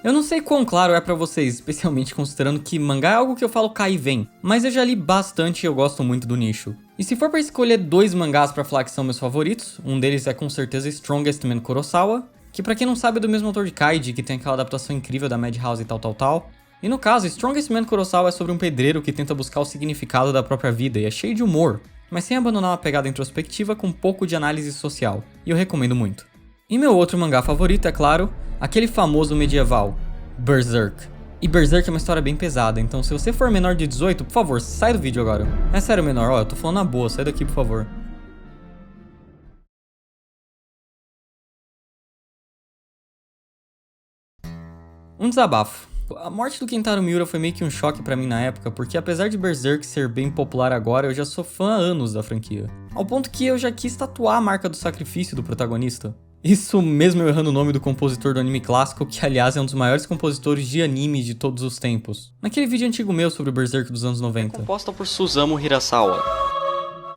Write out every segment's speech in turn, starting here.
Eu não sei quão claro é pra vocês, especialmente considerando que mangá é algo que eu falo cai e vem, mas eu já li bastante e eu gosto muito do nicho. E se for pra escolher 2 mangás pra falar que são meus favoritos, um deles é com certeza Strongest Man Kurosawa, que pra quem não sabe é do mesmo autor de Kaiji, que tem aquela adaptação incrível da Madhouse e tal. E no caso, Strongest Man Kurosawa é sobre um pedreiro que tenta buscar o significado da própria vida e é cheio de humor, mas sem abandonar uma pegada introspectiva com um pouco de análise social, e eu recomendo muito. E meu outro mangá favorito, é claro, aquele famoso medieval, Berserk. E Berserk é uma história bem pesada, então se você for menor de 18, por favor, sai do vídeo agora. É sério, menor, ó, eu tô falando na boa, sai daqui, por favor. Um desabafo. A morte do Kentaro Miura foi meio que um choque pra mim na época, porque apesar de Berserk ser bem popular agora, eu já sou fã há anos da franquia. Ao ponto que eu já quis tatuar a marca do sacrifício do protagonista. Isso mesmo eu errando o nome do compositor do anime clássico, que aliás é um dos maiores compositores de anime de todos os tempos. Naquele vídeo antigo meu sobre o Berserk dos anos 90. Composta por Susamu Hirasawa.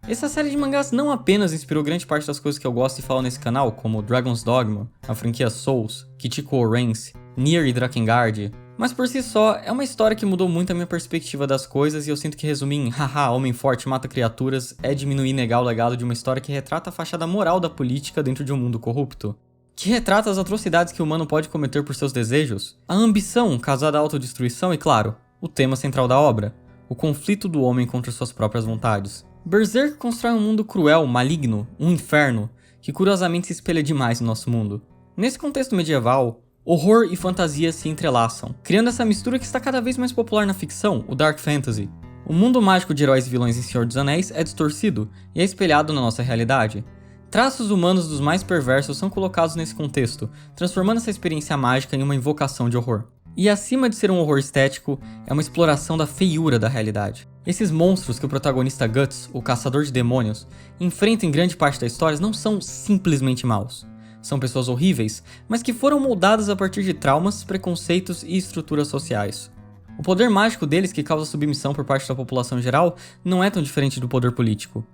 Essa série de mangás não apenas inspirou grande parte das coisas que eu gosto e falo nesse canal, como Dragon's Dogma, a franquia Souls, Kichiko Orense, Nier e Drakengard, mas por si só, é uma história que mudou muito a minha perspectiva das coisas e eu sinto que resumir em haha, homem forte mata criaturas é diminuir e negar o legado de uma história que retrata a fachada moral da política dentro de um mundo corrupto. Que retrata as atrocidades que o humano pode cometer por seus desejos, a ambição casada à autodestruição e, claro, o tema central da obra, o conflito do homem contra suas próprias vontades. Berserk constrói um mundo cruel, maligno, um inferno, que curiosamente se espelha demais no nosso mundo. Nesse contexto medieval, horror e fantasia se entrelaçam, criando essa mistura que está cada vez mais popular na ficção, o Dark Fantasy. O mundo mágico de heróis e vilões em Senhor dos Anéis é distorcido e é espelhado na nossa realidade. Traços humanos dos mais perversos são colocados nesse contexto, transformando essa experiência mágica em uma invocação de horror. E acima de ser um horror estético, é uma exploração da feiura da realidade. Esses monstros que o protagonista Guts, o caçador de demônios, enfrenta em grande parte da história não são simplesmente maus. São pessoas horríveis, mas que foram moldadas a partir de traumas, preconceitos e estruturas sociais. O poder mágico deles, que causa submissão por parte da população geral, não é tão diferente do poder político.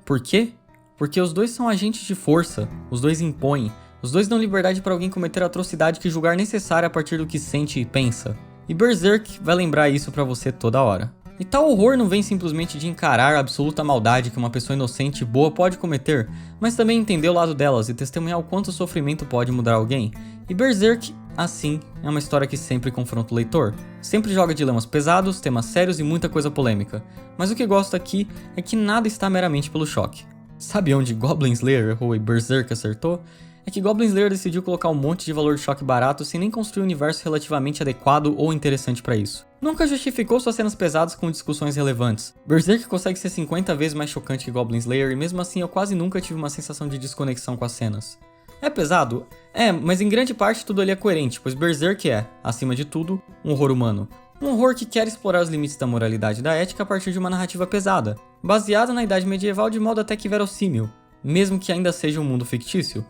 Por quê? Porque os dois são agentes de força, os dois impõem, os dois dão liberdade para alguém cometer a atrocidade que julgar necessária a partir do que sente e pensa. E Berserk vai lembrar isso pra você toda hora. E tal horror não vem simplesmente de encarar a absoluta maldade que uma pessoa inocente e boa pode cometer, mas também entender o lado delas e testemunhar o quanto o sofrimento pode mudar alguém. E Berserk, assim, é uma história que sempre confronta o leitor. Sempre joga dilemas pesados, temas sérios e muita coisa polêmica. Mas o que gosto aqui é que nada está meramente pelo choque. Sabe onde Goblin Slayer errou e Berserk acertou? É que Goblin Slayer decidiu colocar um monte de valor de choque barato sem nem construir um universo relativamente adequado ou interessante pra isso. Nunca justificou suas cenas pesadas com discussões relevantes. Berserk consegue ser 50 vezes mais chocante que Goblin Slayer e mesmo assim eu quase nunca tive uma sensação de desconexão com as cenas. É pesado? É, mas em grande parte tudo ali é coerente, pois Berserk é, acima de tudo, um horror humano. Um horror que quer explorar os limites da moralidade e da ética a partir de uma narrativa pesada, baseada na idade medieval de modo até que verossímil, mesmo que ainda seja um mundo fictício.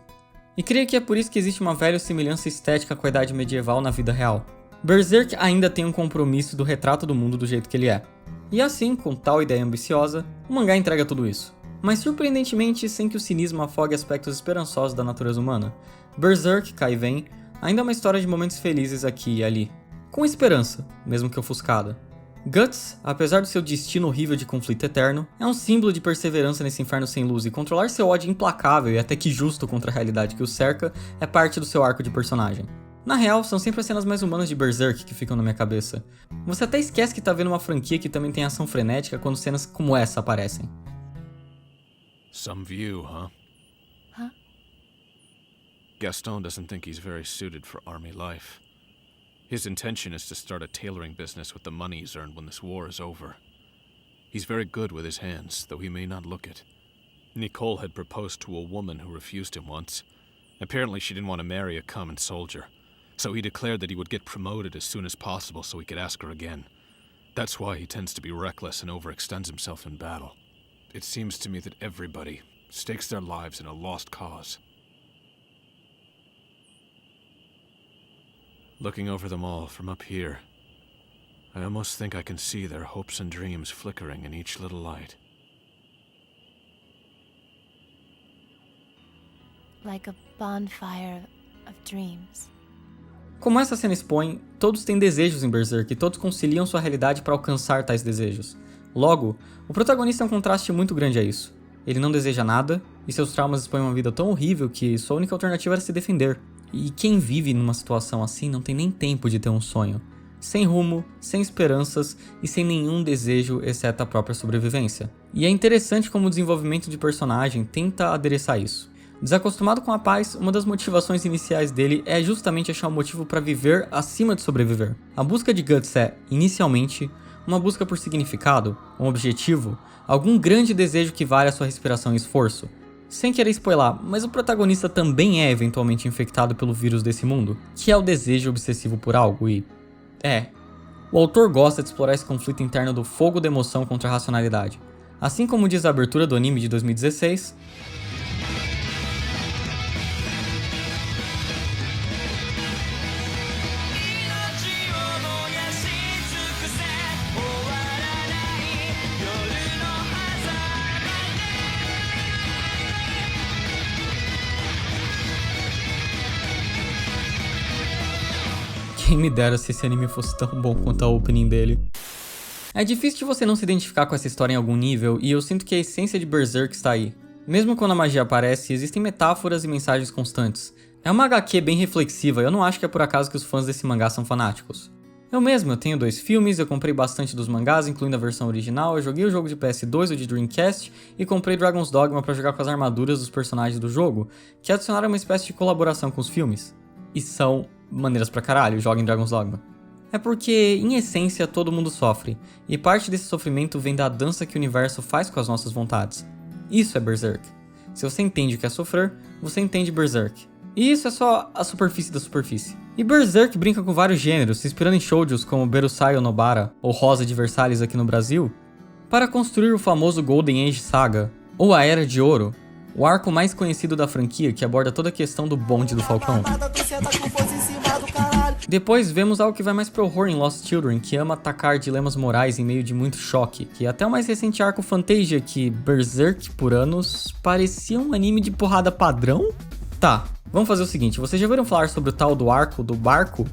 E creio que é por isso que existe uma velha semelhança estética com a idade medieval na vida real. Berserk ainda tem um compromisso do retrato do mundo do jeito que ele é. E assim, com tal ideia ambiciosa, o mangá entrega tudo isso. Mas surpreendentemente, sem que o cinismo afogue aspectos esperançosos da natureza humana. Berserk, cai e vem, ainda é uma história de momentos felizes aqui e ali. Com esperança, mesmo que ofuscada. Guts, apesar do seu destino horrível de conflito eterno, é um símbolo de perseverança nesse inferno sem luz e controlar seu ódio implacável e até que justo contra a realidade que o cerca é parte do seu arco de personagem. Na real, são sempre as cenas mais humanas de Berserk que ficam na minha cabeça. Você até esquece que tá vendo uma franquia que também tem ação frenética quando cenas como essa aparecem. Some view, huh? Huh? Gaston doesn't think he's very suited for army life. His intention is to start a tailoring business with the money he's earned when this war is over. He's very good with his hands, though he may not look it. Nicole had proposed to a woman who refused him once. Apparently she didn't want to marry a common soldier, so he declared that he would get promoted as soon as possible so he could ask her again. That's why he tends to be reckless and overextends himself in battle. It seems to me that everybody stakes their lives in a lost cause. Looking over them all from up here, I almost think I can see their hopes and dreams flickering in each little light. Like a bonfire of dreams. Como essa cena expõe, todos têm desejos em Berserk e todos conciliam sua realidade para alcançar tais desejos. Logo, o protagonista é um contraste muito grande a isso. Ele não deseja nada, e seus traumas expõem uma vida tão horrível que sua única alternativa era se defender. E quem vive numa situação assim não tem nem tempo de ter um sonho. Sem rumo, sem esperanças e sem nenhum desejo exceto a própria sobrevivência. E é interessante como o desenvolvimento de personagem tenta adereçar isso. Desacostumado com a paz, uma das motivações iniciais dele é justamente achar um motivo para viver acima de sobreviver. A busca de Guts é, inicialmente, uma busca por significado, um objetivo, algum grande desejo que vale a sua respiração e esforço. Sem querer spoiler, mas o protagonista também é eventualmente infectado pelo vírus desse mundo, que é o desejo obsessivo por algo e... o autor gosta de explorar esse conflito interno do fogo da emoção contra a racionalidade. Assim como diz a abertura do anime de 2016... Quem me dera se esse anime fosse tão bom quanto a opening dele. É difícil de você não se identificar com essa história em algum nível, e eu sinto que a essência de Berserk está aí. Mesmo quando a magia aparece, existem metáforas e mensagens constantes. É uma HQ bem reflexiva, e eu não acho que é por acaso que os fãs desse mangá são fanáticos. Eu tenho 2 filmes, eu comprei bastante dos mangás, incluindo a versão original, eu joguei o jogo de PS2 ou de Dreamcast, e comprei Dragon's Dogma pra jogar com as armaduras dos personagens do jogo, que adicionaram uma espécie de colaboração com os filmes. E são maneiras pra caralho, joguem Dragon's Dogma. É porque, em essência, todo mundo sofre, e parte desse sofrimento vem da dança que o universo faz com as nossas vontades. Isso é Berserk. Se você entende o que é sofrer, você entende Berserk. E isso é só a superfície da superfície. E Berserk brinca com vários gêneros, se inspirando em shoujos como Berusai Onobara, ou Rosa de Versalhes aqui no Brasil, para construir o famoso Golden Age Saga, ou a Era de Ouro, o arco mais conhecido da franquia que aborda toda a questão do bonde do Falcão. Depois vemos algo que vai mais pro horror em Lost Children, que ama atacar dilemas morais em meio de muito choque, que até o mais recente arco Fantasia, que Berserk por anos parecia um anime de porrada padrão? Tá, vamos fazer o seguinte, vocês já ouviram falar sobre o tal do arco do barco?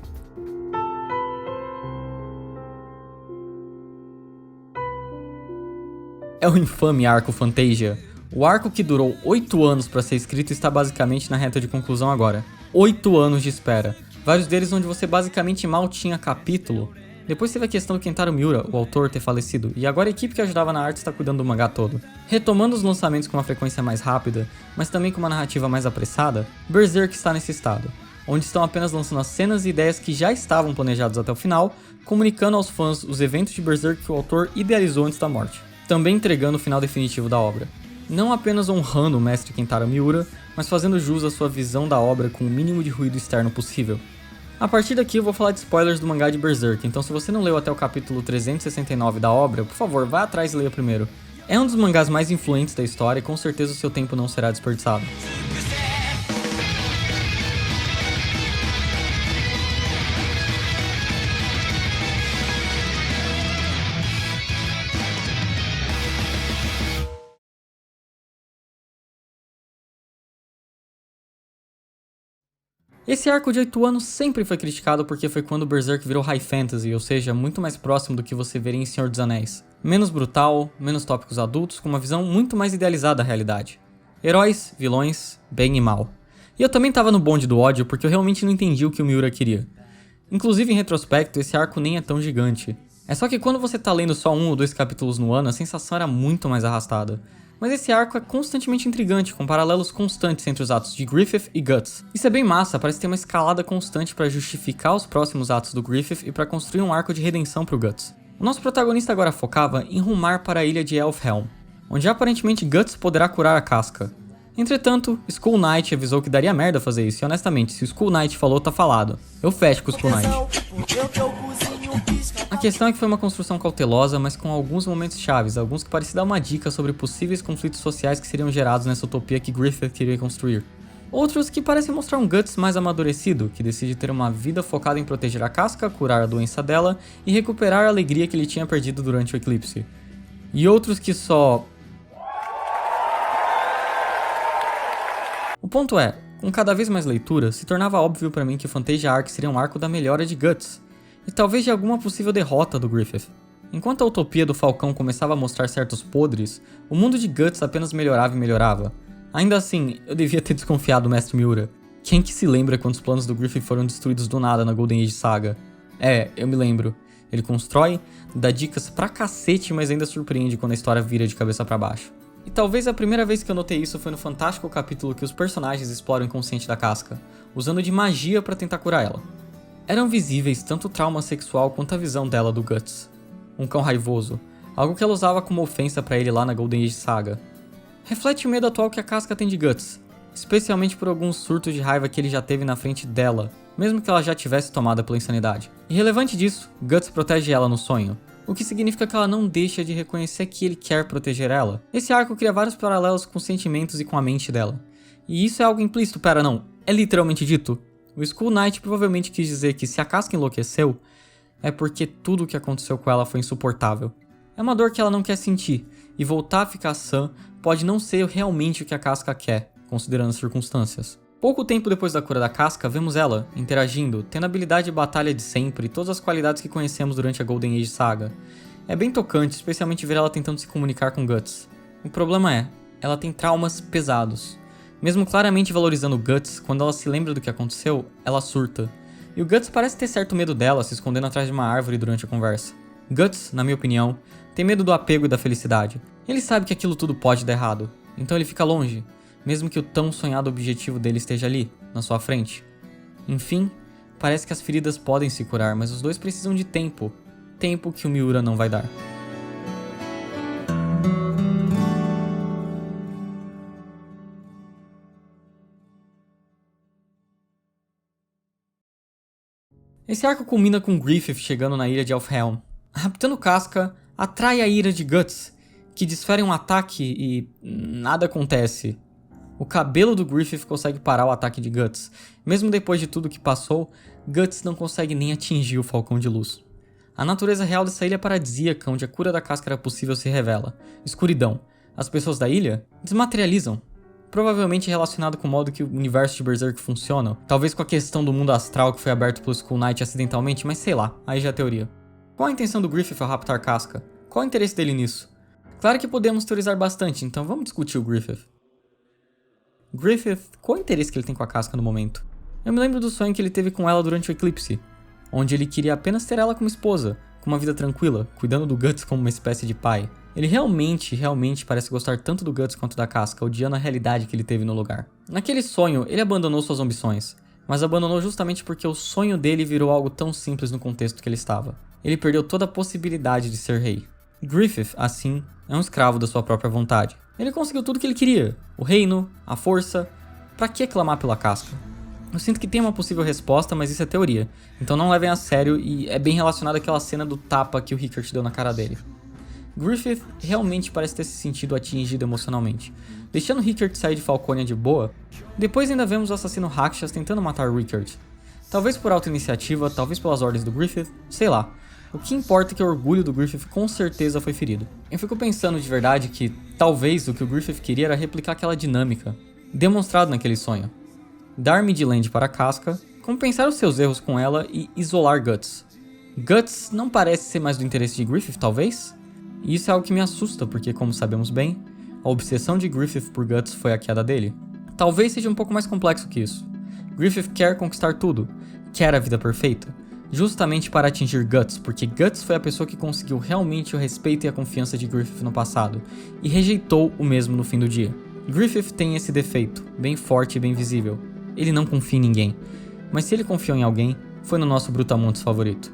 É o infame arco Fantasia. O arco que durou 8 anos para ser escrito está basicamente na reta de conclusão agora. 8 anos de espera. Vários deles onde você basicamente mal tinha capítulo. Depois teve a questão do Kentaro Miura, o autor, ter falecido, e agora a equipe que ajudava na arte está cuidando do mangá todo. Retomando os lançamentos com uma frequência mais rápida, mas também com uma narrativa mais apressada, Berserk está nesse estado, onde estão apenas lançando as cenas e ideias que já estavam planejados até o final, comunicando aos fãs os eventos de Berserk que o autor idealizou antes da morte, também entregando o final definitivo da obra. Não apenas honrando o mestre Kentaro Miura, mas fazendo jus à sua visão da obra com o mínimo de ruído externo possível. A partir daqui eu vou falar de spoilers do mangá de Berserk, então se você não leu até o capítulo 369 da obra, por favor, vá atrás e leia primeiro. É um dos mangás mais influentes da história e com certeza o seu tempo não será desperdiçado. Esse arco de 8 anos sempre foi criticado porque foi quando Berserk virou High Fantasy, ou seja, muito mais próximo do que você veria em Senhor dos Anéis. Menos brutal, menos tópicos adultos, com uma visão muito mais idealizada da realidade. Heróis, vilões, bem e mal. E eu também tava no bonde do ódio porque eu realmente não entendi o que o Miura queria. Inclusive, em retrospecto, esse arco nem é tão gigante. É só que quando você tá lendo só 1 ou 2 capítulos no ano, a sensação era muito mais arrastada. Mas esse arco é constantemente intrigante, com paralelos constantes entre os atos de Griffith e Guts. Isso é bem massa, parece ter uma escalada constante para justificar os próximos atos do Griffith e para construir um arco de redenção pro Guts. O nosso protagonista agora focava em rumar para a ilha de Elfhelm, onde aparentemente Guts poderá curar a casca. Entretanto, Skull Knight avisou que daria merda fazer isso, e honestamente, se o Skull Knight falou, tá falado. Eu fecho com o Skull Knight. A questão é que foi uma construção cautelosa, mas com alguns momentos chaves, alguns que pareciam dar uma dica sobre possíveis conflitos sociais que seriam gerados nessa utopia que Griffith queria construir. Outros que parecem mostrar um Guts mais amadurecido, que decide ter uma vida focada em proteger a casca, curar a doença dela e recuperar a alegria que ele tinha perdido durante o eclipse. E outros que só... O ponto é, Com cada vez mais leitura, se tornava óbvio para mim que o Fantasia Arc seria um arco da melhora de Guts, e talvez de alguma possível derrota do Griffith. Enquanto a utopia do Falcão começava a mostrar certos podres, o mundo de Guts apenas melhorava e melhorava. Ainda assim, eu devia ter desconfiado do Mestre Miura. Quem que se lembra quando os planos do Griffith foram destruídos do nada na Golden Age Saga? Eu me lembro. Ele constrói, dá dicas pra cacete, mas ainda surpreende quando a história vira de cabeça pra baixo. E talvez a primeira vez que eu notei isso foi no fantástico capítulo que os personagens exploram o inconsciente da Casca, usando de magia pra tentar curar ela. Eram visíveis tanto o trauma sexual quanto a visão dela do Guts. Um cão raivoso, algo que ela usava como ofensa pra ele lá na Golden Age Saga. Reflete o medo atual que a Casca tem de Guts, especialmente por alguns surtos de raiva que ele já teve na frente dela, mesmo que ela já tivesse tomada pela insanidade. Irrelevante disso, Guts protege ela no sonho, o que significa que ela não deixa de reconhecer que ele quer proteger ela. Esse arco cria vários paralelos com os sentimentos e com a mente dela. E isso é algo implícito, é literalmente dito. O Skull Knight provavelmente quis dizer que se a Casca enlouqueceu, é porque tudo o que aconteceu com ela foi insuportável. É uma dor que ela não quer sentir, e voltar a ficar sã pode não ser realmente o que a Casca quer, considerando as circunstâncias. Pouco tempo depois da cura da Casca, vemos ela, interagindo, tendo a habilidade de batalha de sempre e todas as qualidades que conhecemos durante a Golden Age Saga. É bem tocante, especialmente ver ela tentando se comunicar com Guts. O problema é, ela tem traumas pesados. Mesmo claramente valorizando Guts, quando ela se lembra do que aconteceu, ela surta. E o Guts parece ter certo medo dela, se escondendo atrás de uma árvore durante a conversa. Guts, na minha opinião, tem medo do apego e da felicidade. Ele sabe que aquilo tudo pode dar errado, então ele fica longe, mesmo que o tão sonhado objetivo dele esteja ali, na sua frente. Enfim, parece que as feridas podem se curar, mas os dois precisam de tempo. Tempo que o Miura não vai dar. Esse arco culmina com Griffith chegando na ilha de Elfhelm. Raptando Casca, atrai a ira de Guts, que desfere um ataque e nada acontece. O cabelo do Griffith consegue parar o ataque de Guts. Mesmo depois de tudo que passou, Guts não consegue nem atingir o Falcão de Luz. A natureza real dessa ilha paradisíaca, onde a cura da Casca era possível, se revela. Escuridão. As pessoas da ilha desmaterializam. Provavelmente relacionado com o modo que o universo de Berserk funciona. Talvez com a questão do mundo astral que foi aberto pelo Skull Knight acidentalmente, mas sei lá, aí já é teoria. Qual a intenção do Griffith ao raptar Casca? Qual o interesse dele nisso? Claro que podemos teorizar bastante, então vamos discutir o Griffith. Griffith, qual o interesse que ele tem com a Casca no momento? Eu me lembro do sonho que ele teve com ela durante o eclipse, onde ele queria apenas ter ela como esposa, com uma vida tranquila, cuidando do Guts como uma espécie de pai. Ele realmente parece gostar tanto do Guts quanto da Casca, odiando a realidade que ele teve no lugar. Naquele sonho, ele abandonou suas ambições, mas abandonou justamente porque o sonho dele virou algo tão simples no contexto que ele estava. Ele perdeu toda a possibilidade de ser rei. Griffith, assim, é um escravo da sua própria vontade. Ele conseguiu tudo o que ele queria, o reino, a força. Pra que clamar pela Casca? Eu sinto que tem uma possível resposta, mas isso é teoria, então não levem a sério e é bem relacionado àquela cena do tapa que o Rickert deu na cara dele. Griffith realmente parece ter se sentido atingido emocionalmente, deixando Rickert sair de Falconia de boa. Depois ainda vemos o assassino Rakshas tentando matar Rickert. Talvez por auto-iniciativa, talvez pelas ordens do Griffith, sei lá. O que importa é que o orgulho do Griffith com certeza foi ferido. Eu fico pensando de verdade que talvez o que o Griffith queria era replicar aquela dinâmica, demonstrado naquele sonho. Dar Midland para a Casca, compensar os seus erros com ela e isolar Guts. Guts não parece ser mais do interesse de Griffith, talvez? E isso é algo que me assusta, porque como sabemos bem, a obsessão de Griffith por Guts foi a queda dele. Talvez seja um pouco mais complexo que isso. Griffith quer conquistar tudo, quer a vida perfeita, justamente para atingir Guts, porque Guts foi a pessoa que conseguiu realmente o respeito e a confiança de Griffith no passado, e rejeitou o mesmo no fim do dia. Griffith tem esse defeito, bem forte e bem visível. Ele não confia em ninguém, mas se ele confiou em alguém, foi no nosso Brutamontes favorito.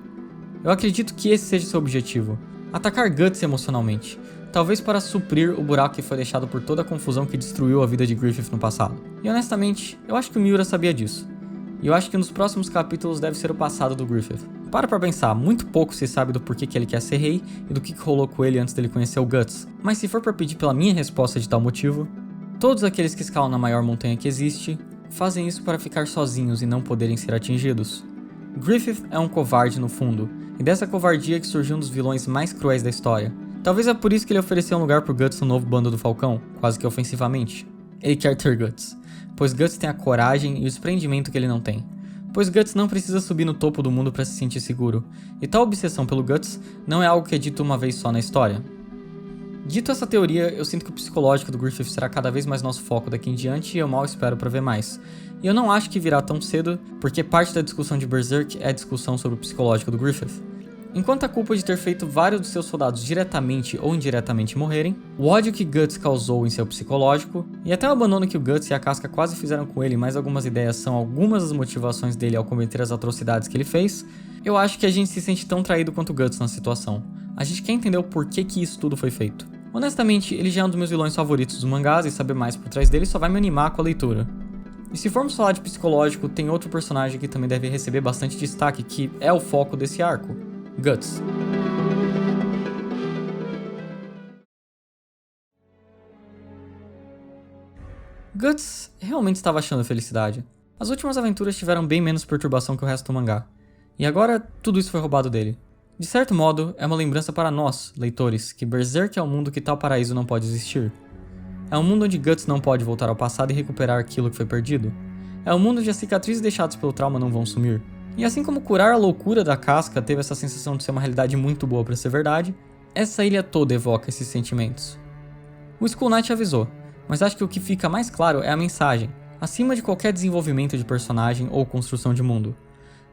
Eu acredito que esse seja seu objetivo, atacar Guts emocionalmente, talvez para suprir o buraco que foi deixado por toda a confusão que destruiu a vida de Griffith no passado. E honestamente, eu acho que o Miura sabia disso. E eu acho que nos próximos capítulos deve ser o passado do Griffith. Para pra pensar, muito pouco se sabe do porquê que ele quer ser rei e do que rolou com ele antes dele conhecer o Guts. Mas se for pra pedir pela minha resposta de tal motivo, todos aqueles que escalam na maior montanha que existe, fazem isso para ficar sozinhos e não poderem ser atingidos. Griffith é um covarde no fundo, e dessa covardia que surgiu um dos vilões mais cruéis da história. Talvez é por isso que ele ofereceu um lugar pro Guts no novo bando do Falcão, quase que ofensivamente. Ele quer ter Guts, pois Guts tem a coragem e o desprendimento que ele não tem. Pois Guts não precisa subir no topo do mundo para se sentir seguro, e tal obsessão pelo Guts não é algo que é dito uma vez só na história. Dito essa teoria, eu sinto que o psicológico do Griffith será cada vez mais nosso foco daqui em diante e eu mal espero para ver mais. E eu não acho que virá tão cedo, porque parte da discussão de Berserk é a discussão sobre o psicológico do Griffith. Enquanto a culpa de ter feito vários dos seus soldados diretamente ou indiretamente morrerem, o ódio que Guts causou em seu psicológico, e até o abandono que o Guts e a Casca quase fizeram com ele, mais algumas ideias são algumas das motivações dele ao cometer as atrocidades que ele fez, eu acho que a gente se sente tão traído quanto o Guts na situação. A gente quer entender o porquê que isso tudo foi feito. Honestamente, ele já é um dos meus vilões favoritos dos mangás e saber mais por trás dele só vai me animar com a leitura. E se formos falar de psicológico, tem outro personagem que também deve receber bastante destaque, que é o foco desse arco: Guts. Guts realmente estava achando felicidade. As últimas aventuras tiveram bem menos perturbação que o resto do mangá. E agora, tudo isso foi roubado dele. De certo modo, é uma lembrança para nós, leitores, que Berserk é um mundo que tal paraíso não pode existir. É um mundo onde Guts não pode voltar ao passado e recuperar aquilo que foi perdido. É um mundo onde as cicatrizes deixadas pelo trauma não vão sumir. E assim como curar a loucura da Casca teve essa sensação de ser uma realidade muito boa para ser verdade, essa ilha toda evoca esses sentimentos. O Skull Knight avisou, mas acho que o que fica mais claro é a mensagem, acima de qualquer desenvolvimento de personagem ou construção de mundo.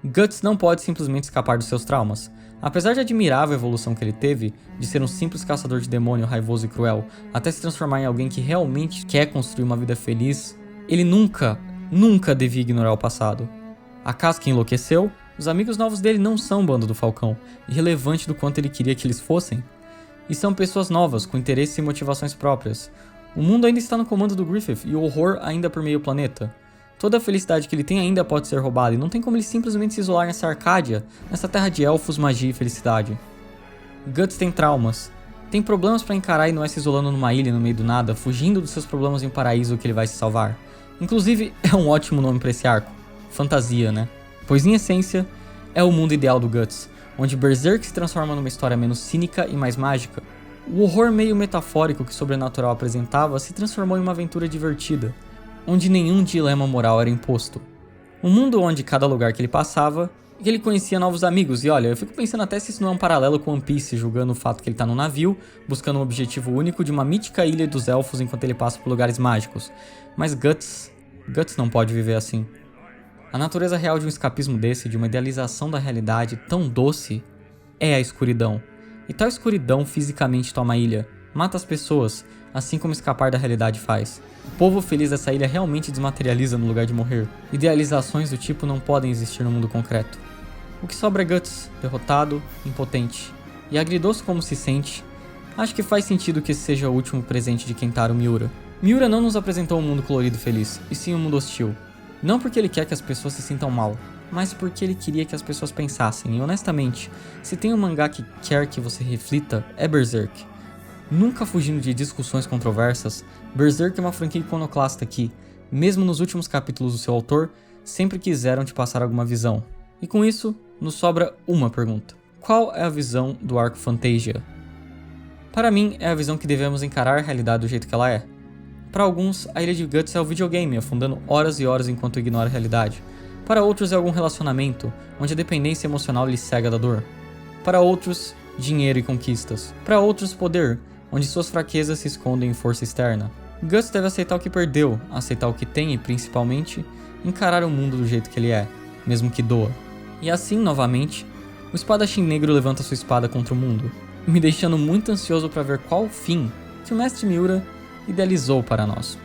Guts não pode simplesmente escapar dos seus traumas. Apesar de admirável a evolução que ele teve, de ser um simples caçador de demônio raivoso e cruel, até se transformar em alguém que realmente quer construir uma vida feliz, ele nunca devia ignorar o passado. A Casca enlouqueceu, os amigos novos dele não são o bando do Falcão, irrelevante do quanto ele queria que eles fossem. E são pessoas novas, com interesses e motivações próprias. O mundo ainda está no comando do Griffith e o horror ainda permeia o planeta. Toda a felicidade que ele tem ainda pode ser roubada e não tem como ele simplesmente se isolar nessa Arcádia, nessa terra de elfos, magia e felicidade. Guts tem traumas. Tem problemas pra encarar e não é se isolando numa ilha no meio do nada, fugindo dos seus problemas em um paraíso que ele vai se salvar. Inclusive, é um ótimo nome pra esse arco. Fantasia, né? Pois em essência, é o mundo ideal do Guts, onde Berserk se transforma numa história menos cínica e mais mágica. O horror meio metafórico que o sobrenatural apresentava se transformou em uma aventura divertida, onde nenhum dilema moral era imposto. Um mundo onde cada lugar que ele passava, ele conhecia novos amigos, e olha, eu fico pensando até se isso não é um paralelo com One Piece, julgando o fato que ele tá num navio, buscando um objetivo único de uma mítica ilha dos elfos enquanto ele passa por lugares mágicos. Mas Guts não pode viver assim. A natureza real de um escapismo desse, de uma idealização da realidade tão doce, é a escuridão. E tal escuridão fisicamente toma a ilha, mata as pessoas, assim como escapar da realidade faz. O povo feliz dessa ilha realmente desmaterializa no lugar de morrer. Idealizações do tipo não podem existir no mundo concreto. O que sobra é Guts, derrotado, impotente. E agridoce como se sente, acho que faz sentido que esse seja o último presente de Kentaro Miura. Miura não nos apresentou um mundo colorido e feliz, e sim um mundo hostil. Não porque ele quer que as pessoas se sintam mal, mas porque ele queria que as pessoas pensassem. E honestamente, se tem um mangá que quer que você reflita, é Berserk. Nunca fugindo de discussões controversas, Berserk é uma franquia iconoclasta que, mesmo nos últimos capítulos do seu autor, sempre quiseram te passar alguma visão. E com isso, nos sobra uma pergunta. Qual é a visão do arco Fantasia? Para mim, é a visão que devemos encarar a realidade do jeito que ela é. Para alguns, a Ilha de Guts é o videogame, afundando horas e horas enquanto ignora a realidade. Para outros, é algum relacionamento, onde a dependência emocional lhe cega da dor. Para outros, dinheiro e conquistas. Para outros, poder, onde suas fraquezas se escondem em força externa. Guts deve aceitar o que perdeu, aceitar o que tem e, principalmente, encarar o mundo do jeito que ele é, mesmo que doa. E assim, novamente, o espadachim negro levanta sua espada contra o mundo, me deixando muito ansioso para ver qual fim que o mestre Miura idealizou para nós.